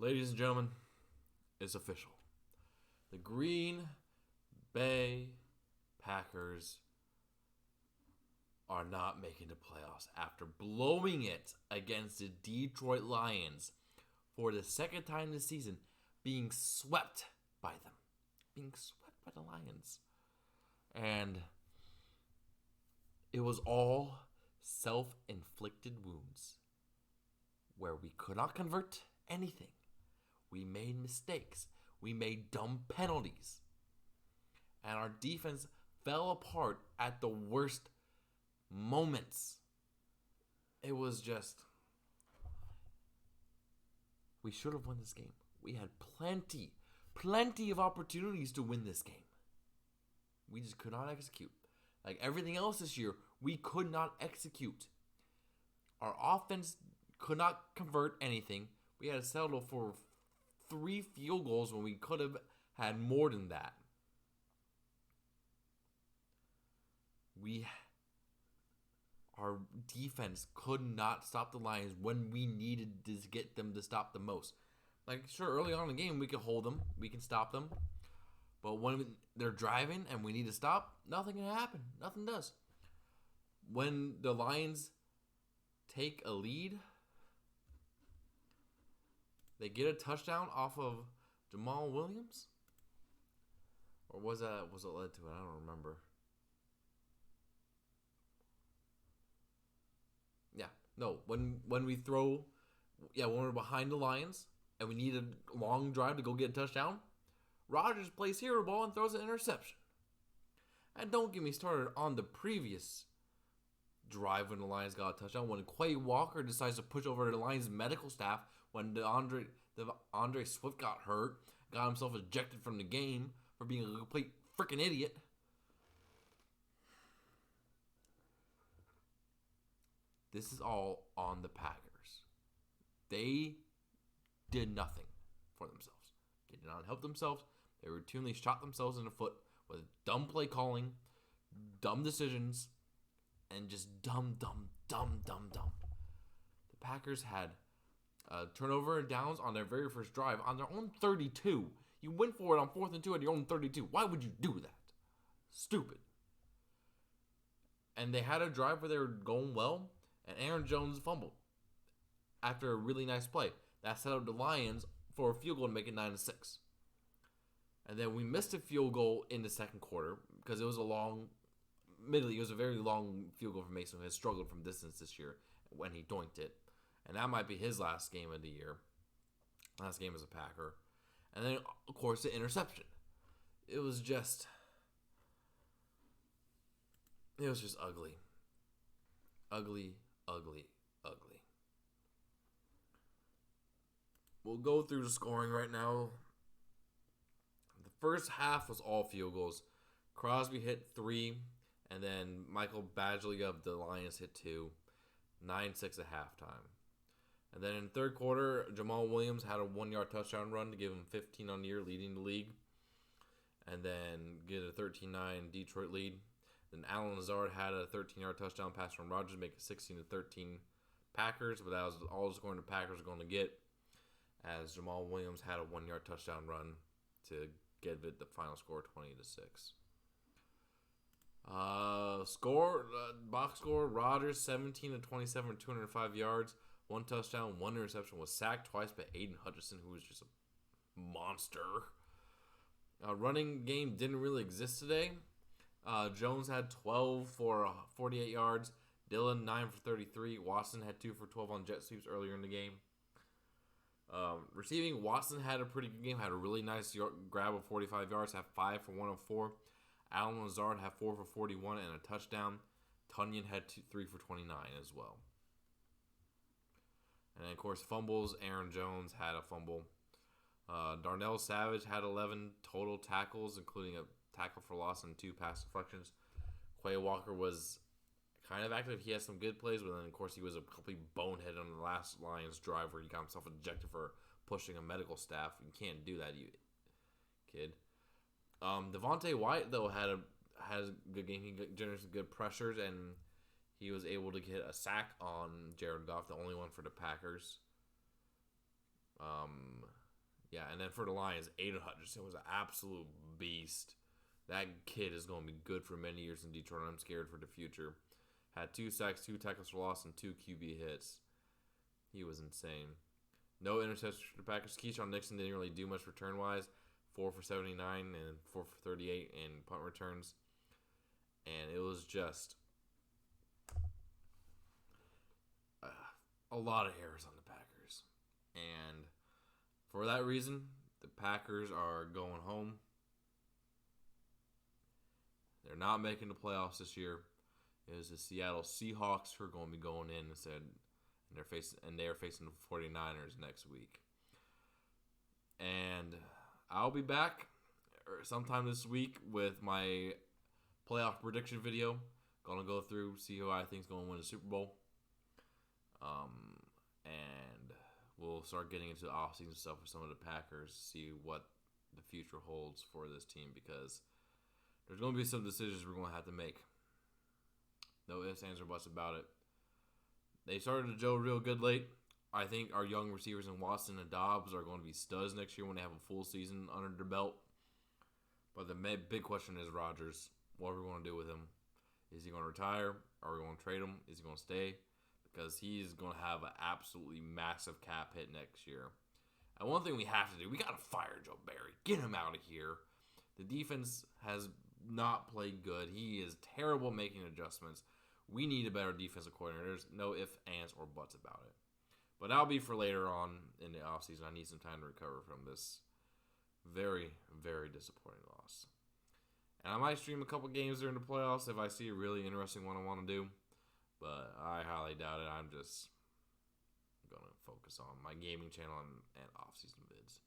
Ladies and gentlemen, it's official. The Green Bay Packers are not making the playoffs after blowing it against the Detroit Lions for the second time this season, being swept by them. Being swept by the Lions. And it was all self-inflicted wounds where we could not convert anything. We made mistakes. We made dumb penalties. And our defense fell apart at the worst moments. It was just... We should have won this game. We had plenty of opportunities to win this game. We just could not execute. Like everything else this year, we could not execute. Our offense could not convert anything. We had to settle for 3 field goals when we could have had more than that. Our defense could not stop the Lions when we needed to get them to stop the most. Like, sure, early on in the game, we can hold them. We can stop them. But when they're driving and we need to stop, nothing can happen. Nothing does. When the Lions take a lead, they get a touchdown off of Jamal Williams? Or was it led to it? I don't remember. Yeah. No, when we throw... Yeah, when we're behind the Lions and we need a long drive to go get a touchdown, Rodgers plays hero ball and throws an interception. And don't get me started on the previous drive when the Lions got a touchdown, when Quay Walker decides to push over the Lions medical staff when Andre Swift got hurt, got himself ejected from the game for being a complete freaking idiot. This is all on the Packers. They did nothing for themselves. They did not help themselves. They routinely shot themselves in the foot with dumb play calling, dumb decisions, and just dumb. The Packers had turnover and downs on their very first drive on their own 32. You went for it on 4th and 2 at your own 32. Why would you do that? Stupid. And they had a drive where they were going well, and Aaron Jones fumbled after a really nice play. That set up the Lions for a field goal to make it 9-6. And then we missed a field goal in the second quarter because it was admittedly, it was a very long field goal for Mason, who has struggled from distance this year when he doinked it. And that might be his last game of the year. Last game as a Packer. And then, of course, the interception. It was just ugly. Ugly. We'll go through the scoring right now. The first half was all field goals. Crosby hit 3, and then Michael Badgley of the Lions hit 2. 9-6 at halftime. And then in the third quarter, Jamal Williams had a 1-yard touchdown run to give him 15 on the year, leading the league. And then get a 13-9 Detroit lead. Then Allen Lazard had a 13-yard touchdown pass from Rodgers to make it 16-13 Packers, but that was all the scoring the Packers were going to get, as Jamal Williams had a 1-yard touchdown run to give it the final score 20-6. Box score, Rodgers 17-27, 205 yards, 1 touchdown, 1 interception, was sacked twice by Aiden Hutchinson, who was just a monster. Running game didn't really exist today. Jones had 12 for 48 yards. Dillon 9 for 33. Watson had 2 for 12 on jet sweeps earlier in the game. Receiving, Watson had a pretty good game. Had a really nice grab of 45 yards. Had 5 for 104. Allen Lazard had 4 for 41 and a touchdown. Tunyon had 3 for 29 as well. And then, of course, fumbles. Aaron Jones had a fumble. Darnell Savage had 11 total tackles, including a tackle for loss and 2 pass deflections. Quay Walker was kind of active. He had some good plays, but then, of course, he was a complete bonehead on the last Lions drive where he got himself ejected for pushing a medical staff. You can't do that, you kid. Devontae White, though, had a good game. He generated some good pressures, and he was able to get a sack on Jared Goff, the only one for the Packers. Yeah, and then for the Lions, Aiden Hutchinson was an absolute beast. That kid is going to be good for many years in Detroit. I'm scared for the future. Had 2 sacks, 2 tackles for loss, and 2 QB hits. He was insane. No interceptions for the Packers. Keyshawn Nixon didn't really do much return-wise. 4 for 79 and 4 for 38 in punt returns. And it was just a lot of errors on the Packers. And for that reason, the Packers are going home. They're not making the playoffs this year. It is the Seattle Seahawks who are going to be going in instead, and they're facing the 49ers next week. And I'll be back sometime this week with my playoff prediction video. Gonna go through, see who I think is going to win the Super Bowl. And we'll start getting into the offseason stuff with some of the Packers, see what the future holds for this team, because there's going to be some decisions we're going to have to make. No ifs, ands, or buts about it. They started to gel real good late. I think our young receivers in Watson and Dobbs are going to be studs next year when they have a full season under their belt. But the big question is Rodgers. What are we going to do with him? Is he going to retire? Are we going to trade him? Is he going to stay? Because he's going to have an absolutely massive cap hit next year. And one thing we have to do, we got to fire Joe Barry. Get him out of here. The defense has not played good. He is terrible at making adjustments. We need a better defensive coordinator. There's no ifs, ands, or buts about it. But that'll be for later on in the offseason. I need some time to recover from this very, very disappointing loss. And I might stream a couple games during the playoffs if I see a really interesting one I want to do. But I highly doubt it. I'm just going to focus on my gaming channel and off-season vids.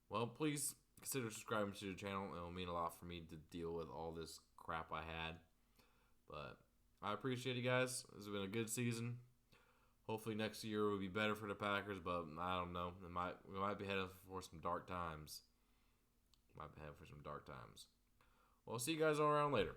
Well, please consider subscribing to the channel. It will mean a lot for me to deal with all this crap I had. But I appreciate you guys. This has been a good season. Hopefully next year will be better for the Packers, but I don't know. We might be headed for some dark times. Well, I'll see you guys all around later.